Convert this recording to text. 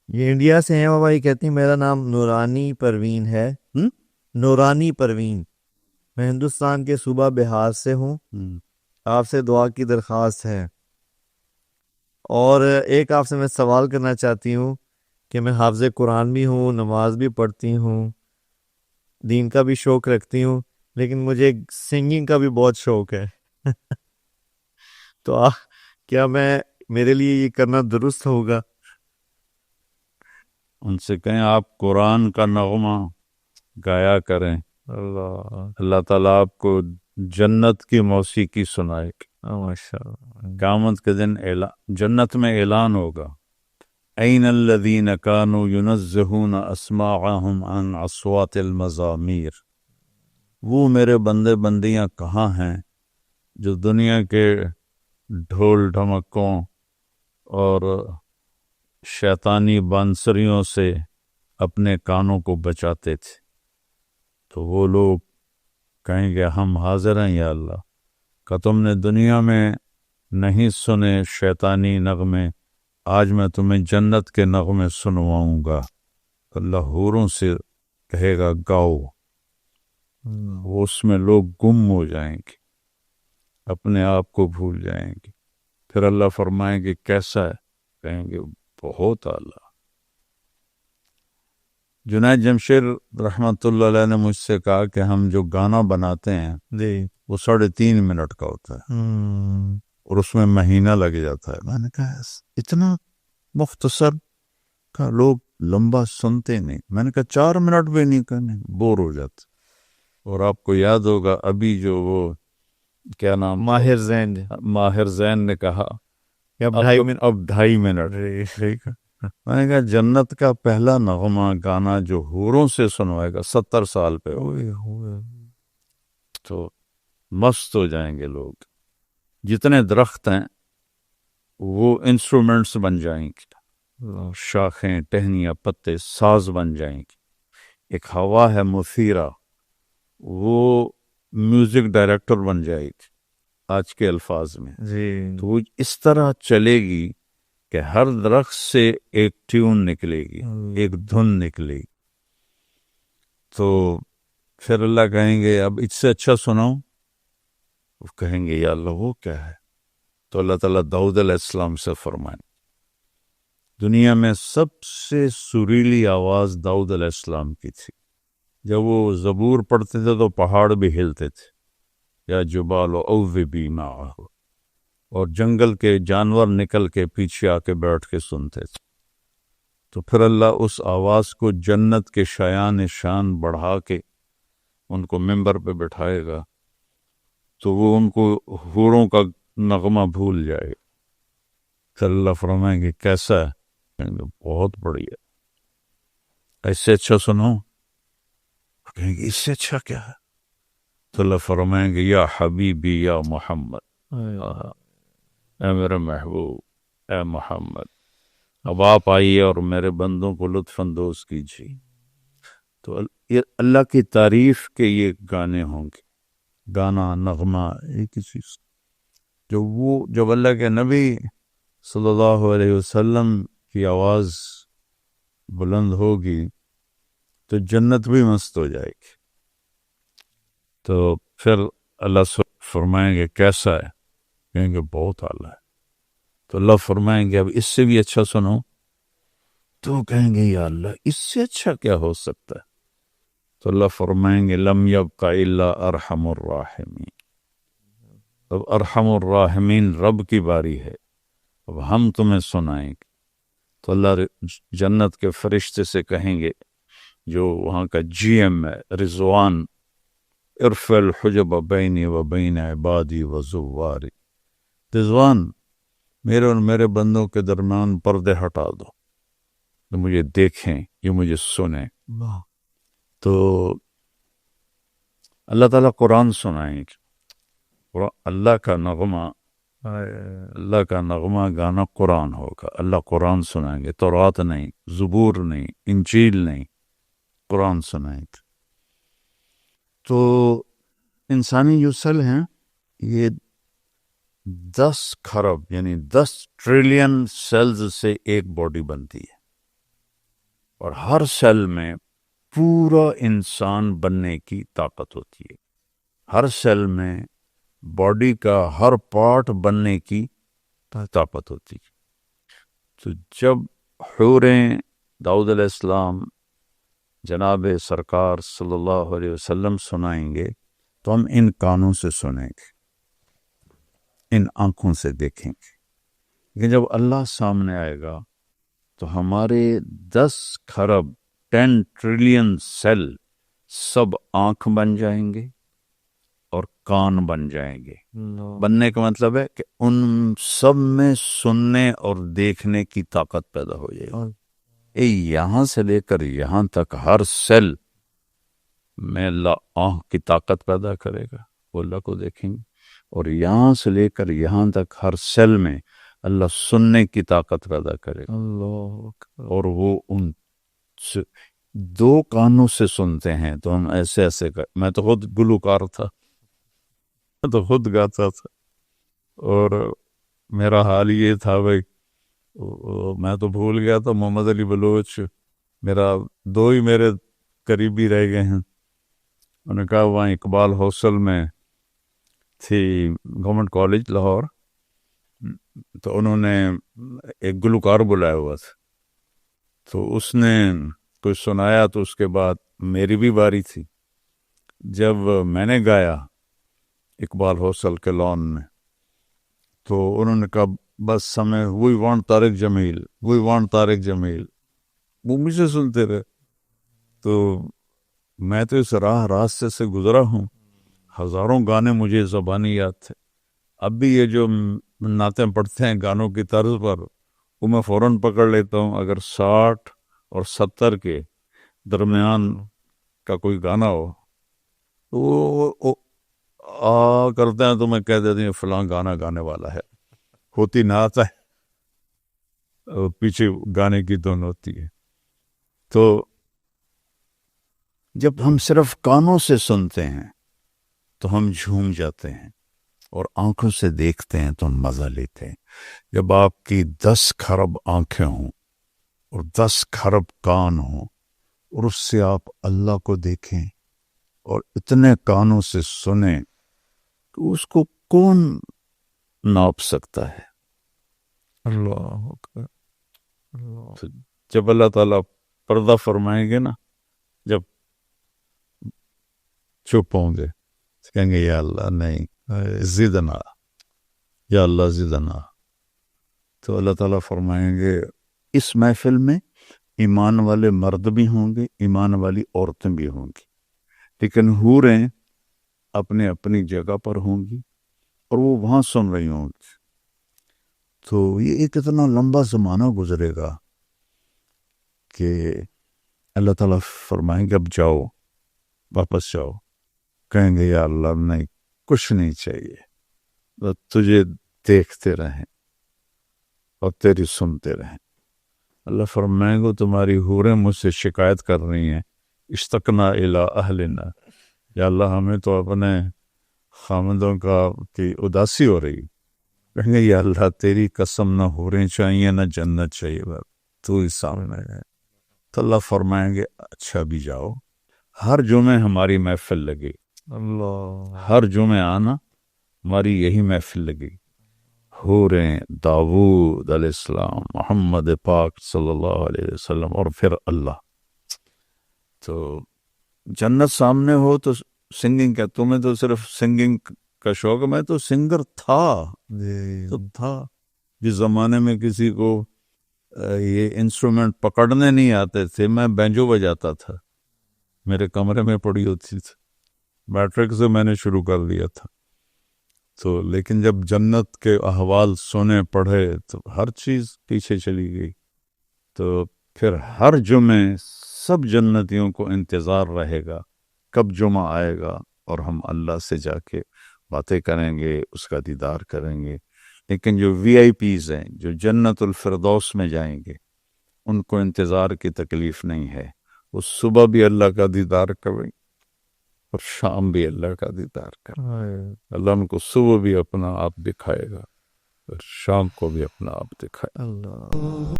یہ انڈیا سے ہیں بابا، یہ کہتی ہیں میرا نام نورانی پروین ہے. نورانی پروین. میں ہندوستان کے صوبہ بہار سے ہوں. آپ سے دعا کی درخواست ہے، اور ایک آپ سے میں سوال کرنا چاہتی ہوں کہ میں حافظ قرآن بھی ہوں، نماز بھی پڑھتی ہوں، دین کا بھی شوق رکھتی ہوں، لیکن مجھے سنگنگ کا بھی بہت شوق ہے. تو کیا میرے لیے یہ کرنا درست ہوگا؟ ان سے کہیں آپ قرآن کا نغمہ گایا کریں، اللہ تعالیٰ آپ کو جنت کی موسیقی سنائے. ماشاء اللہ. قیامت کے دن جنت میں اعلان ہوگا، این الذین کانوا ینزہون اسماعہم عن اصوات المزامیر. وہ میرے بندے بندیاں کہاں ہیں جو دنیا کے ڈھول ڈھمکوں اور شیطانی بانسریوں سے اپنے کانوں کو بچاتے تھے. تو وہ لوگ کہیں گے ہم حاضر ہیں یا اللہ، کہ تم نے دنیا میں نہیں سنے شیطانی نغمے، آج میں تمہیں جنت کے نغمے سنواؤں گا. اللہ حوروں سے کہے گا گاؤ، وہ اس میں لوگ گم ہو جائیں گے، اپنے آپ کو بھول جائیں گے. پھر اللہ فرمائیں گے کیسا ہے؟ کہیں گے بہت اعلیٰ. جنید جمشید رحمۃ اللہ علیہ نے مجھ سے کہا کہ ہم جو گانا بناتے ہیں جی. وہ 3.5 منٹ کا ہوتا ہے اور اس میں مہینہ لگ جاتا ہے. میں نے کہا اتنا مختصر کا لوگ لمبا سنتے نہیں. میں نے کہا 4 منٹ بھی نہیں کرنے، بور ہو جاتے. اور آپ کو یاد ہوگا ابھی جو وہ کیا نام تھا، ماہر زین نے کہا اب 2.5 منٹ. میں نے کہا جنت کا پہلا نغمہ گانا جو حوروں سے سنوائے گا 70 سال پہ تو مست ہو جائیں گے لوگ. جتنے درخت ہیں وہ انسٹرومنٹس بن جائیں گے، شاخیں، ٹہنیاں، پتے ساز بن جائیں گے. ایک ہوا ہے مثیرہ، وہ میوزک ڈائریکٹر بن جائے گی آج کے الفاظ میں. تو وہ اس طرح چلے گی کہ ہر درخت سے ایک ٹیون نکلے گی، ایک دھن نکلے گی. تو پھر اللہ کہیں گے اب اس سے اچھا سناؤ. وہ کہیں گے یا اللہ وہ کیا ہے؟ تو اللہ تعالیٰ داؤد علیہ السلام سے فرمائیں، دنیا میں سب سے سریلی آواز داؤد علیہ السلام کی تھی. جب وہ زبور پڑھتے تھے تو پہاڑ بھی ہلتے تھے، یا جبال اوبی معہ، اور جنگل کے جانور نکل کے پیچھے آ کے بیٹھ کے سنتے تھے. تو پھر اللہ اس آواز کو جنت کے شایان شان بڑھا کے ان کو ممبر پہ بٹھائے گا، تو وہ ان کو حوروں کا نغمہ بھول جائے گا. پھر اللہ فرمائیں گے کیسا ہے؟ کہیں گے بہت بڑھیا. ایسے اچھا سنو؟ کہیں گے اس سے اچھا کیا ہے؟ تو اللہ فرمائیں گے یا حبیبی یا محمد، اے میرے محبوب، اے محمد، اب آپ آئیے اور میرے بندوں کو لطف اندوز کیجیے. تو یہ اللہ کی تعریف کے یہ گانے ہوں گے، گانا، نغمہ، ایک ہی چیز. جب اللہ کے نبی صلی اللہ علیہ وسلم کی آواز بلند ہوگی تو جنت بھی مست ہو جائے گی. تو پھر اللہ فرمائیں گے کیسا ہے؟ کہیں گے بہت اعلیٰ ہے. تو اللہ فرمائیں گے اب اس سے بھی اچھا سنو. تو کہیں گے یا اللہ اس سے اچھا کیا ہو سکتا ہے؟ تو اللہ فرمائیں گے لم یبق الا ارحم الراحمین. اب ارحم الراحمین رب کی باری ہے، اب ہم تمہیں سنائیں گے. تو اللہ جنت کے فرشتے سے کہیں گے، جو وہاں کا جی ایم ہے رضوان، ارفع الحجب بینی و بین عبادی و زواری. رضوان، میرے اور میرے بندوں کے درمیان پردے ہٹا دو، تو مجھے دیکھیں، یہ مجھے سنیں. تو اللہ تعالیٰ قرآن سنائیں گے، اللہ کا نغمہ، اللہ کا نغمہ گانا قرآن ہوگا. اللہ قرآن سنائیں گے، تورات نہیں، زبور نہیں، انجیل نہیں، قرآن سنائیں گے. تو انسانی جو سیل ہیں یہ 10 کھرب یعنی 10 ٹریلین سیلز سے ایک باڈی بنتی ہے. اور ہر سیل میں پورا انسان بننے کی طاقت ہوتی ہے، ہر سیل میں باڈی کا ہر پارٹ بننے کی طاقت ہوتی ہے۔ تو جب حوریں داؤد علیہ السلام جناب سرکار صلی اللہ علیہ وسلم سنائیں گے تو ہم ان کانوں سے سنیں گے، ان آنکھوں سے دیکھیں گے، لیکن جب اللہ سامنے آئے گا تو ہمارے 10 کھرب 10 ٹریلین سیل سب آنکھ بن جائیں گے اور کان بن جائیں گے۔ بننے کا مطلب ہے کہ ان سب میں سننے اور دیکھنے کی طاقت پیدا ہو جائے گی۔ یہاں سے لے کر یہاں تک ہر سیل میں اللہ آنکھ کی طاقت پیدا کرے گا، وہ اللہ کو دیکھیں گے، اور یہاں سے لے کر یہاں تک ہر سیل میں اللہ سننے کی طاقت پیدا کرے گا، اور وہ ان دو کانوں سے سنتے ہیں۔ تو ہم ایسے ایسے میں تو خود گلوکار تھا، میں تو خود گاتا تھا، اور میرا حال یہ تھا بھائی، میں تو بھول گیا تھا محمد علی بلوچ میرا دو ہی میرے قریبی رہ گئے ہیں۔ انہوں نے کہا وہاں اقبال ہاسٹل میں تھی گورنمنٹ کالج لاہور، تو انہوں نے ایک گلوکار بلایا ہوا تھا، تو اس نے کچھ سنایا، تو اس کے بعد میری بھی باری تھی۔ جب میں نے گایا اقبال ہاسٹل کے لان میں، تو انہوں نے کہا بس ہمیں we want Tariq Jameel, we want Tariq Jameel, وہ مجھے سنتے رہے۔ تو میں تو اس راستے سے گزرا ہوں، ہزاروں گانے مجھے زبانی یاد تھے، اب بھی یہ جو نعتیں پڑھتے ہیں گانوں کی طرز پر، وہ میں فوراً پکڑ لیتا ہوں۔ اگر 60 اور 70 کے درمیان کا کوئی گانا ہو تو وہ کرتے ہیں، تو میں کہہ دیتی ہوں فلاں گانا گانے والا ہے، ہوتی نعت ہے، پیچھے گانے کی دھن ہوتی ہے۔ تو جب ہم صرف کانوں سے سنتے ہیں تو ہم جھوم جاتے ہیں، اور آنکھوں سے دیکھتے ہیں تو ہم مزہ لیتے ہیں۔ جب آپ کی 10 کھرب آنکھیں ہوں اور 10 کھرب کان ہوں، اور اس سے آپ اللہ کو دیکھیں اور اتنے کانوں سے سنیں، تو اس کو کون ناپ سکتا ہے؟ اللہ اکبر، اللہ۔ تو جب اللہ تعالیٰ پردہ فرمائیں گے نا، جب چپ ہوں گے، کہیں گے یا اللہ نہیں، زدنا، یا اللہ زدنا، تو اللہ تعالیٰ فرمائیں گے اس محفل میں ایمان والے مرد بھی ہوں گے، ایمان والی عورتیں بھی ہوں گی، لیکن حوریں اپنے اپنی جگہ پر ہوں گی، اور وہ وہاں سن رہی ہوں گی۔ تو یہ ایک اتنا لمبا زمانہ گزرے گا کہ اللہ تعالیٰ فرمائیں گے اب جاؤ، واپس جاؤ، کہیں گے یا اللہ نہیں، کچھ نہیں چاہیے، بس تجھے دیکھتے رہیں اور تیری سنتے رہیں۔ اللہ فرمائیں گے تمہاری حوریں مجھ سے شکایت کر رہی ہیں، اشتقنا الی اہلنا، یا اللہ ہمیں تو اپنے خامندوں کی اداسی ہو رہی۔ کہیں گے یا اللہ تیری قسم، نہ حوریں چاہیے نہ جنت چاہیے، بس تو ہی سامنے ہے۔ تو اللہ فرمائیں گے اچھا بھی جاؤ، ہر جمعے ہماری محفل لگے، اللہ، ہر جمعے آنا، ہماری یہی محفل لگے، حوریں، داؤد علیہ السلام، محمد پاک صلی اللہ علیہ وسلم، اور پھر اللہ۔ تو جنت سامنے ہو تو سنگنگ کیا، تمہیں تو صرف سنگنگ کا شوق ہے، میں تو سنگر تھا، تو تھا۔ جس زمانے میں کسی کو یہ انسٹرومنٹ پکڑنے نہیں آتے تھے، میں بینجو بجاتا تھا، میرے کمرے میں پڑی ہوتی تھی، میٹرک سے میں نے شروع کر دیا تھا۔ تو لیکن جب جنت کے احوال سنے پڑھے تو ہر چیز پیچھے چلی گئی۔ تو پھر ہر جمعے سب جنتیوں کو انتظار رہے گا کب جمعہ آئے گا اور ہم اللہ سے جا کے باتیں کریں گے، اس کا دیدار کریں گے۔ لیکن جو وی آئی پیز ہیں، جو جنت الفردوس میں جائیں گے، ان کو انتظار کی تکلیف نہیں ہے، وہ صبح بھی اللہ کا دیدار کریں اور شام بھی اللہ کا دیدار کریں۔ اللہ ان کو صبح بھی اپنا آپ دکھائے گا اور شام کو بھی اپنا آپ دکھائے گا۔ اللہ۔